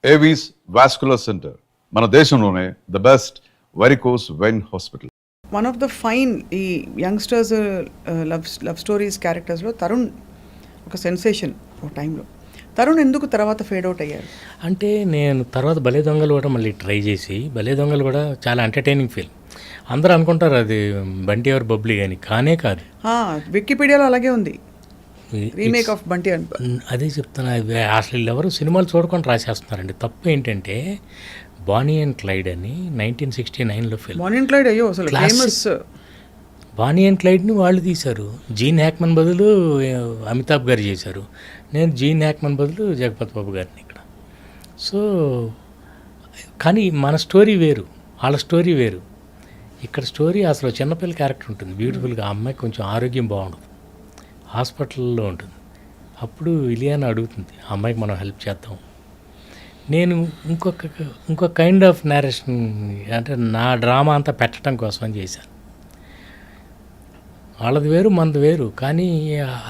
Avis vascular centre మన దేశంలోనే the best varicose vein hospital. One of the fine ఈ youngsters love stories క్యారెక్టర్స్లో తరుణ్ ఒక సెన్సేషన్ ఒక టైంలో. తరుణ్ ఎందుకు తర్వాత ఫేడ్ అవుట్ అయ్యారు? అంటే నేను తర్వాత భలే దొంగలు కూడా మళ్ళీ ట్రై చేసి, భలే దొంగలు కూడా చాలా ఎంటర్టైనింగ్ ఫిల్మ్. అందరూ అనుకుంటారు అది బంటి ఆర్ బబ్లీ అని, కానే కాదు. వికీపీడియాలో అలాగే ఉంది, రీమేక్ ఆఫ్ బంటి. అదే చెప్తున్నా, అసలు ఎవరు సినిమాలు చూడకుండా రాసేస్తున్నారండి. తప్పు ఏంటంటే బానీ అండ్ క్లైడ్ అని 1969లో ఫిల్మ్. బానీ అండ్ క్లైడ్ అయ్యో అసలు ఫేమస్. బానీ అండ్ క్లైడ్ని వాళ్ళు తీశారు. జీన్ హ్యాక్మన్ బదులు అమితాబ్ గారు చేశారు. నేను జీన్ హ్యాక్మన్ బదులు జగపతి బాబు గారిని ఇక్కడ. సో కానీ మన స్టోరీ వేరు, వాళ్ళ స్టోరీ వేరు. ఇక్కడ స్టోరీ అసలు చిన్నపిల్ల క్యారెక్టర్ ఉంటుంది బ్యూటిఫుల్గా. ఆ అమ్మాయికి కొంచెం ఆరోగ్యం బాగుండదు, హాస్పిటల్లో ఉంటుంది. అప్పుడు ఇలియానా అడుగుతుంది, ఆ అమ్మాయికి మనం హెల్ప్ చేద్దాం. నేను ఇంకొక కైండ్ ఆఫ్ నేరేషన్, అంటే నా డ్రామా అంతా పెట్టడం కోసం అని చేశాను. వాళ్ళది వేరు, మనది వేరు. కానీ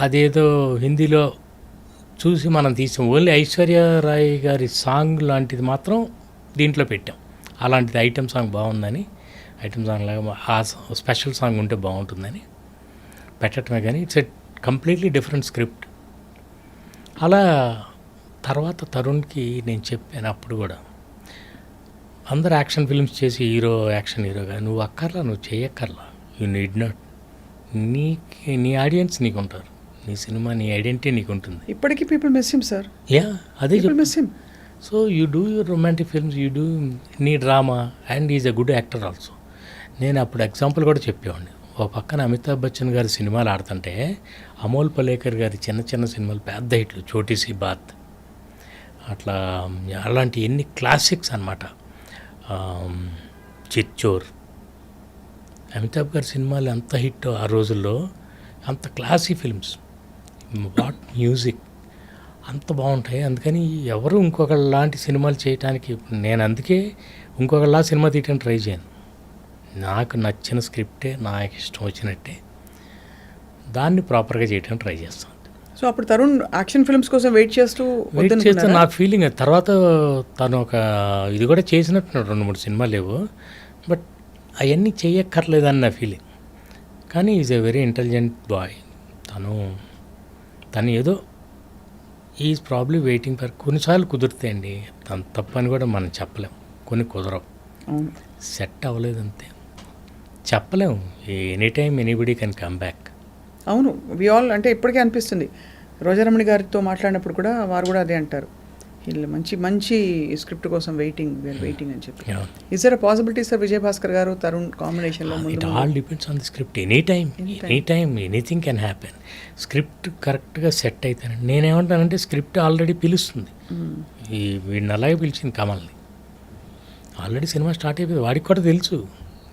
అదేదో హిందీలో చూసి మనం తీసాం. ఓన్లీ ఐశ్వర్య రాయ్ గారి సాంగ్ లాంటిది మాత్రం దీంట్లో పెట్టాం. అలాంటిది ఐటెం సాంగ్ బాగుందని, ఐటెం సాంగ్ లాగా ఆ స్పెషల్ సాంగ్ ఉంటే బాగుంటుందని పెట్టడమే. కానీ it's a completely different script. అలా తర్వాత తరుణ్కి నేను చెప్పాను అప్పుడు కూడా, అందరు యాక్షన్ ఫిల్మ్స్ చేసి యాక్షన్ హీరోగా నువ్వు అక్కర్లా, నువ్వు చేయక్కర్లా, యూ నీడ్ నాట్. నీ ఆడియన్స్ నీకు ఉంటారు, నీ సినిమా, నీ ఐడెంటిటీ నీకు ఉంటుంది. ఇప్పటికీ పీపుల్ మిస్ హిమ్ సార్. అదే miss him. So you do your romantic films, you do నీ drama, and is a good actor also. నేను అప్పుడు ఎగ్జాంపుల్ కూడా చెప్పేవాడిని. ఓ పక్కన అమితాబ్ బచ్చన్ గారి సినిమాలు ఆడుతుంటే అమోల్ పలేకర్ గారి చిన్న చిన్న సినిమాలు పెద్ద హిట్లు, చోటీ సి బాత్, అట్లా అలాంటి ఎన్ని క్లాసిక్స్ అన్నమాట. చిచ్చోర్, అమితాబ్ గారి సినిమాలు ఎంత హిట్ ఆ రోజుల్లో, అంత క్లాసీ ఫిల్మ్స్, వాట్ మ్యూజిక్ అంత బాగుంటాయి. అందుకని ఎవరు ఇంకొకళ్ళలాంటి సినిమాలు చేయడానికి నేను అందుకే ఇంకొకళ్ళ సినిమా తీయడానికి ట్రై చేయను. నాకు నచ్చిన స్క్రిప్టే, నాకు ఇష్టం వచ్చినట్టే దాన్ని ప్రాపర్గా చేయడానికి ట్రై చేస్తాను. సో అప్పుడు తరుణ్ యాక్షన్ ఫిల్మ్స్ కోసం వెయిట్ చేస్తే నాకు ఫీలింగ్. తర్వాత తను ఒక ఇది కూడా చేసినట్టు 2-3 సినిమాలు లేవు, బట్ అవన్నీ చేయక్కర్లేదని నా ఫీలింగ్. కానీ is a very intelligent boy. తను ఏదో ఈజ్ ప్రాబ్లీ వెయిటింగ్ ఫర్. కొన్నిసార్లు కుదురుతాయండి, తను తప్పని కూడా మనం చెప్పలేం, కొన్ని కుదరవు, సెట్ అవ్వలేదు అంతే, చెప్పలేము. Any time anybody can come back. అవును, వి ఆల్. అంటే ఇప్పటికే అనిపిస్తుంది, రోజారమణి గారితో మాట్లాడినప్పుడు కూడా వారు కూడా అదే అంటారు, వీళ్ళు మంచి స్క్రిప్ట్ కోసం వెయిటింగ్ అని చెప్పి. Is there a possibility sir Vijay Bhaskar garu Tarun కాంబినేషన్లో? It all depends on the script. Any time anything can happen. Script కరెక్ట్గా సెట్ అయితేనే. నేనేమంటానంటే స్క్రిప్ట్ ఆల్రెడీ పిలుస్తుంది. వీడిని అలాగే పిలిచింది కమల్ని. ఆల్రెడీ సినిమా స్టార్ట్ అయిపోయింది, వాడికి కూడా తెలుసు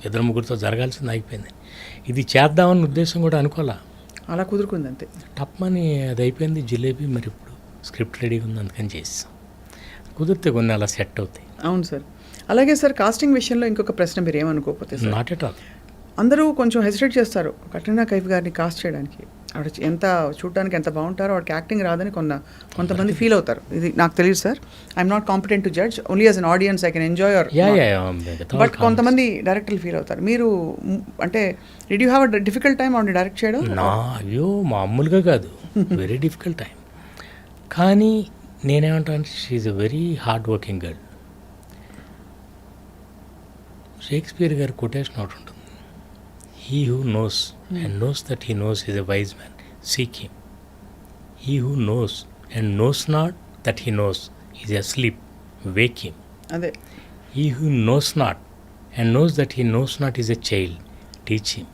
2-3 జరగాల్సింది అయిపోయింది. ఇది చేద్దామన్న ఉద్దేశం కూడా అనుకోలే, అలా కుదురుకుంది అంతే. టప్మని అది అయిపోయింది జిలేబీ. మరి ఇప్పుడు స్క్రిప్ట్ రెడీగా ఉంది, అందుకని చేస్తాం. కుదిరితే కొన్ని అలా సెట్ అవుతాయి. అవును సార్. అలాగే సార్, కాస్టింగ్ విషయంలో ఇంకొక ప్రశ్న, మీరు ఏమనుకోకపోతే సార్. Not at all. అందరూ కొంచెం హెసిటేట్ చేస్తారు కట్రీనా కైఫ్ గారిని కాస్ట్ చేయడానికి. ఆవిడ ఎంత చూడడానికి ఎంత బాగుంటారో, ఆవిడకి యాక్టింగ్ రాదని కొంతమంది ఫీల్ అవుతారు. ఇది నాకు తెలియదు sir, I'm not competent to judge, only as an audience I can enjoy your. But కొంతమంది డైరెక్టర్లు ఫీల్ అవుతారు. మీరు అంటే did you have a difficult time ఆవిడని డైరెక్ట్ చేయడం? అయ్యో మామూలుగా కాదు, వెరీ డిఫికల్ట్ టైం. కానీ నేనేమంటాను, she's a very hard working girl. Shakespeare గారి కొటేషన్ ఒకటి ఉంటుంది, he who knows and knows that he knows is a wise man, seek him. He who knows and knows not that he knows is asleep, wake him. Ade. He who knows not and knows that he knows not is a child, teach him.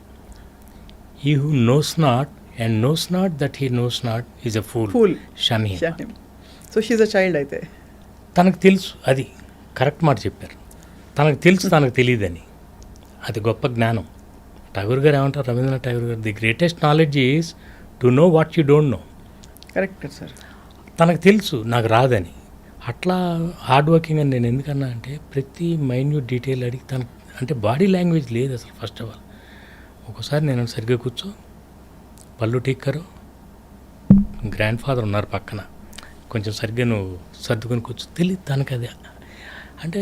He who knows not and knows not that he knows not is a fool, shun him. So she is a child అయితే. తనకు తెలుసు, అది correct మాట చెప్పారు. తనకు తెలుసు, తనకు తెలియదని, అది గొప్ప జ్ఞానం. ఠాగూర్ గారు ఏమంటారు, రవీంద్రనాథ్ ఠాగూర్ గారు, the greatest knowledge is to know what you don't no. Correct sir. తనకు తెలుసు, నాకు రాదని. అట్లా హార్డ్ వర్కింగ్ అని నేను ఎందుకన్నా అంటే, ప్రతి మైన్యూట్ డీటెయిల్ అడిగి తనకు, అంటే బాడీ లాంగ్వేజ్ లేదు అసలు. ఫస్ట్ ఆఫ్ ఆల్ ఒకసారి నేను సరిగ్గా కూర్చో, పళ్ళు టీక్కరు, గ్రాండ్ ఫాదర్ ఉన్నారు పక్కన, కొంచెం సరిగ్గా నువ్వు సర్దుకొని కూర్చో తెలియదు తనకు అదే. అంటే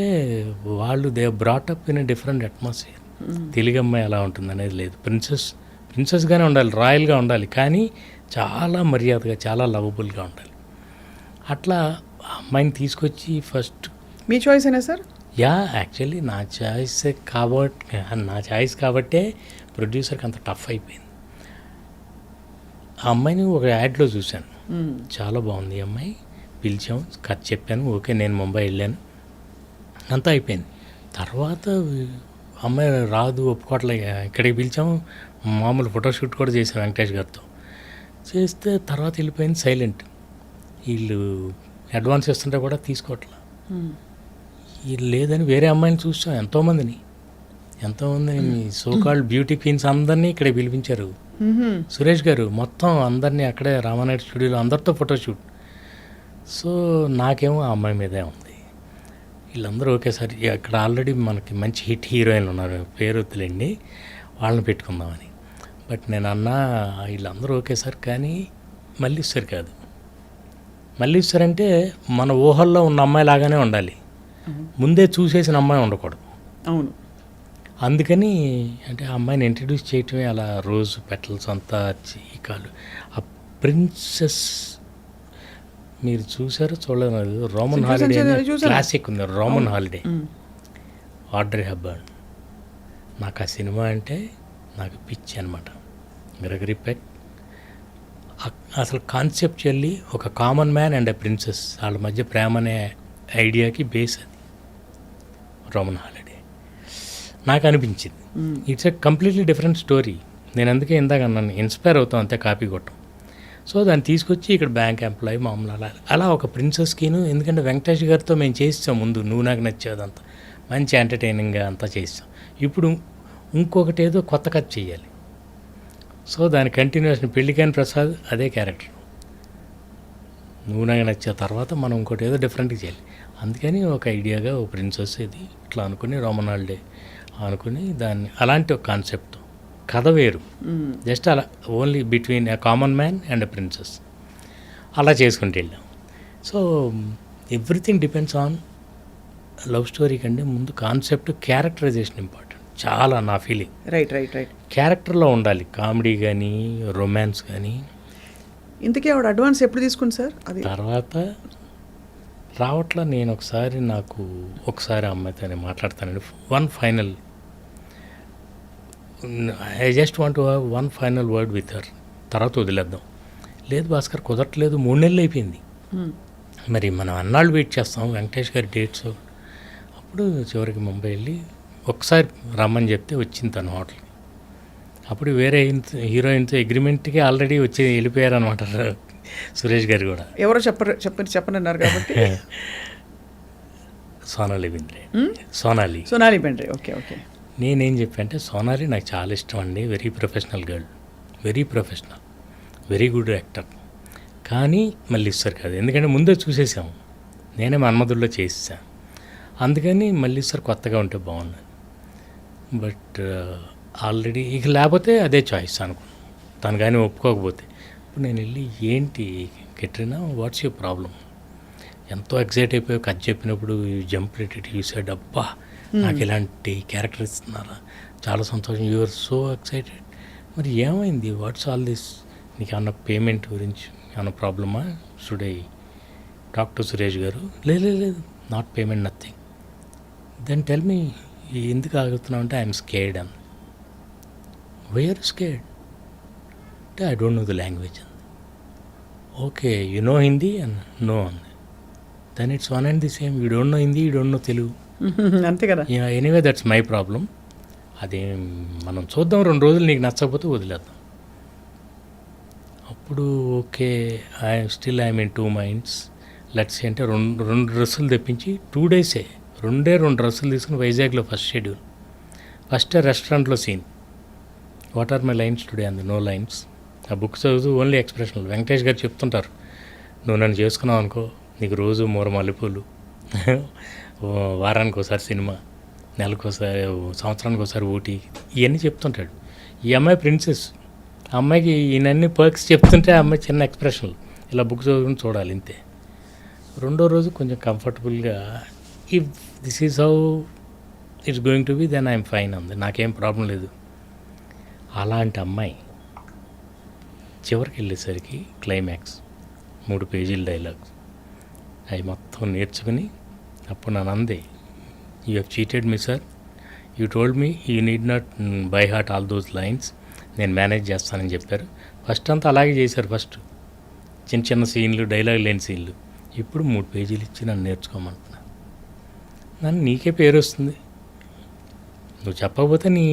వాళ్ళు they brought up in different atmosphere. Telugu అమ్మాయి ఎలా ఉంటుంది అనేది లేదు. ప్రిన్సెస్గానే ఉండాలి, రాయల్గా ఉండాలి, కానీ చాలా మర్యాదగా, చాలా లవబుల్గా ఉండాలి. అట్లా ఆ అమ్మాయిని తీసుకొచ్చి ఫస్ట్ మీ చాయిస్ అయినా సార్? యా, యాక్చువల్లీ నా చాయిస్ కాబట్టే ప్రొడ్యూసర్కి అంత టఫ్ అయిపోయింది. ఆ అమ్మాయిని ఒక యాడ్లో చూశాను, చాలా బాగుంది ఈ అమ్మాయి, పిలిచాం, కథ చెప్పాను, ఓకే, నేను ముంబై వెళ్ళాను, అంతా అయిపోయింది. తర్వాత అమ్మాయి రాదు, ఒప్పుకోవట్లే, ఇక్కడికి పిలిచాము, మామూలు ఫోటోషూట్ కూడా చేశాం వెంకటేష్ గారితో. చేస్తే తర్వాత వెళ్ళిపోయింది సైలెంట్. వీళ్ళు అడ్వాన్స్ ఇస్తుంటే కూడా తీసుకోవట్లే. వీళ్ళు లేదని వేరే అమ్మాయిని చూసాం, ఎంతోమందిని మీ సోకాల్డ్ బ్యూటీ క్వీన్స్ అందరినీ ఇక్కడే పిలిపించారు. సురేష్ గారు మొత్తం అందరినీ అక్కడే రామానాయుడు స్టూడియోలో అందరితో ఫోటోషూట్. సో నాకేమో ఆ అమ్మాయి మీదే ఉంది. వీళ్ళందరూ ఒకేసారి అక్కడ ఆల్రెడీ మనకి మంచి హిట్ హీరోయిన్లు ఉన్నారు, పేరు వద్దులేండి, వాళ్ళని పెట్టుకుందామని. బట్ నేను అన్నా వీళ్ళందరూ ఒకేసారి, కానీ మల్లీశ్వరి కాదు. మల్లీశ్వరి అంటే మన ఊహల్లో ఉన్న అమ్మాయి లాగానే ఉండాలి, ముందే చూసేసిన అమ్మాయి ఉండకూడదు. అవును. అందుకని అంటే ఆ అమ్మాయిని ఇంట్రడ్యూస్ చేయటమే అలా, రోజ్ పెటల్స్ అంతా చీకాలు. ఆ ప్రిన్సెస్ మీరు చూసారో చూడలేదు, రోమన్ హాలిడే క్లాసిక్ ఉంది, రోమన్ హాలిడే, ఆడ్రీ హెప్బర్న్. నాకు ఆ సినిమా అంటే నాకు పిచ్చి అనమాట. గ్రెగరీ పెక్ అసలు కాన్సెప్చువల్లీ ఒక common man and a princess వాళ్ళ మధ్య ప్రేమ అనే ఐడియాకి బేస్ అది రోమన్ హాలిడే. నాకు అనిపించింది it's a completely different story. నేను అందుకే ఇందాక అన్నాను, ఇన్స్పైర్ అవుతాం అంతే, కాపీ కొట్టం. సో దాన్ని తీసుకొచ్చి ఇక్కడ బ్యాంక్ ఎంప్లాయీ మామూలు అలా ఒక ప్రిన్సెస్కిను, ఎందుకంటే వెంకటేష్ గారితో మేము చేస్తాం ముందు, నువ్వు నాకు నచ్చేదంతా మంచి ఎంటర్టైనింగ్గా అంతా చేస్తాం. ఇప్పుడు ఇంకొకటి ఏదో కొత్త కథ చేయాలి. సో దాని కంటిన్యూషన్ పెళ్ళికాని ప్రసాద్ అదే క్యారెక్టర్, నువ్వు నాకు నచ్చే తర్వాత మనం ఇంకోటి ఏదో డిఫరెంట్గా చేయాలి. అందుకని ఒక ఐడియాగా ఒక ప్రిన్సెస్ ఇది ఇట్లా అనుకుని రోమన్ హాలిడే అనుకుని దాన్ని అలాంటి ఒక కాన్సెప్ట్, కథ వేరు, జస్ట్ అలా only between a common man and a princess అలా చేసుకుంటూ వెళ్ళాం. So everything depends on love story కంటే ముందు కాన్సెప్ట్, క్యారెక్టరైజేషన్ ఇంపార్టెంట్ చాలా, నా ఫీలింగ్. రైట్. క్యారెక్టర్లో ఉండాలి, కామెడీ కానీ రొమాన్స్ కానీ. ఇంతకీ ఆవిడ అడ్వాన్స్ ఎప్పుడు తీసుకుంది సార్? అది తర్వాత రావట్లా. నేను ఒకసారి అమ్మాయితో నేను మాట్లాడతానండి, one final, I just want to have one final word with her, తర్వాత వదిలేద్దాం. లేదు భాస్కర్ కుదరట్లేదు, 3 నెలలు అయిపోయింది, మరి మనం అన్నాళ్ళు వెయిట్ చేస్తాం వెంకటేష్ గారి డేట్స్. అప్పుడు చివరికి ముంబై వెళ్ళి ఒకసారి రమ్మని చెప్తే వచ్చింది తను హోటల్కి. అప్పుడు వేరే హీరోయిన్తో అగ్రిమెంట్కి ఆల్రెడీ వచ్చి వెళ్ళిపోయారు అనమాట సురేష్ గారు కూడా. ఎవరో చెప్పనన్నారు కాబట్టి సోనాలి బెంద్రే. సోనాలి బెంద్రే. ఓకే. నేనేం చెప్పానంటే, సోనాలి నాకు చాలా ఇష్టం అండి, very professional girl, very professional, very good actor, కానీ మల్లీశ్వర్ కాదు, ఎందుకంటే ముందే చూసేసాము, నేనే మన్మధుల్లో చేసేసాను, అందుకని మల్లీశ్వర్ కొత్తగా ఉంటే బాగుండదు. బట్ ఆల్రెడీ ఇక లేకపోతే అదే చాయిస్ అనుకున్నాను, తను కానీ ఒప్పుకోకపోతే. ఇప్పుడు నేను వెళ్ళి, ఏంటి కెట్రినా, వాట్స్ యువర్ ప్రాబ్లం, ఎంతో ఎక్సైట్ అయిపోయి కథ చెప్పినప్పుడు జంప్ రేటెడ్, యూ సెడ్ అబ్బా నాకు ఇలాంటి క్యారెక్టర్ ఇస్తున్నారా, చాలా సంతోషం, యూ ఆర్ సో ఎక్సైటెడ్, మరి ఏమైంది, వాట్స్ ఆల్ దిస్, నీకు ఏమన్నా పేమెంట్ గురించి ఏమన్నా ప్రాబ్లమా, should I talk to Suresh గారు? లేదు, not payment, nothing. Then tell me, ఎందుకు ఆగుతున్నావు అంటే, ఐఎమ్ స్కేర్డ్ అని. వై ఆర్ స్కేర్డ్ అంటే, I don't know the language అంది. Okay, you know Hindi and no అంది. Then it's one and the same, you don't know Hindi, you don't know Telugu, అంతే కదా. Anyway that's my problem, అదే మనం చూద్దాం, 2 రోజులు నీకు నచ్చకపోతే వదిలేద్దాం. అప్పుడు okay, I'm in 2 minds, let's అంటే రెండు డ్రెస్సులు తెప్పించి 2 days, 2 డ్రెస్సులు తీసుకుని వైజాగ్లో ఫస్ట్ షెడ్యూల్, ఫస్ట్ రెస్టారెంట్లో scene, what are my lines today అంది, నో లైన్స్. ఆ బుక్ చదువుతూ ఓన్లీ ఎక్స్ప్రెషన్లు. వెంకటేష్ గారు చెప్తుంటారు, నువ్వు నన్ను చేసుకున్నావు అనుకో, నీకు రోజు 3 మల్లెపూలు, వారానికి ఒకసారి సినిమా, నెలకోసారి, సంవత్సరానికి ఒకసారి ఊటీ, ఇవన్నీ చెప్తుంటాడు. ఈ అమ్మాయి ప్రిన్సెస్, ఆ అమ్మాయికి ఈయనన్ని పర్క్స్ చెప్తుంటే ఆ అమ్మాయి చిన్న ఎక్స్ప్రెషన్లు, ఇలా బుక్ చదువుకుని చూడాలి ఇంతే. రెండో రోజు కొంచెం కంఫర్టబుల్గా if this is how it's going to be then I'm fine అంది, నాకేం ప్రాబ్లం లేదు. అలాంటి అమ్మాయి చివరికి వెళ్ళేసరికి క్లైమాక్స్ 3 పేజీల డైలాగ్స్ అవి మొత్తం నేర్చుకుని అప్పుడు నన్ను అందే, you have cheated me sir, you told me you need not by heart all those lines, నేను మేనేజ్ చేస్తానని చెప్పారు. ఫస్ట్ అంతా అలాగే చేశారు, ఫస్ట్ చిన్న చిన్న సీన్లు, డైలాగ్ లేని సీన్లు. ఇప్పుడు 3 పేజీలు ఇచ్చి నన్ను నేర్చుకోమంటున్నా. నన్ను నీకే పేరు వస్తుంది, నువ్వు చెప్పకపోతే నీ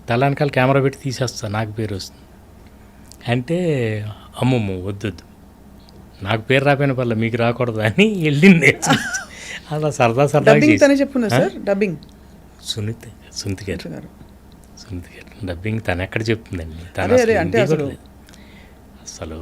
తల వెనకాల కెమెరా పెట్టి తీసేస్తా, నాకు పేరు వస్తుంది అంటే అమ్మమ్మ వద్దొద్దు, నాకు పేరు రాపోయిన పర్లేదు మీకు రాకూడదు అని వెళ్ళింది. అలా సరదా సరదా డబ్బింగ్ తనే చెప్పున్నా సార్, డబ్బింగ్ సునీత గారు డబ్బింగ్ తను ఎక్కడ చెప్తుందండి, అదే, అంటే తను అసలు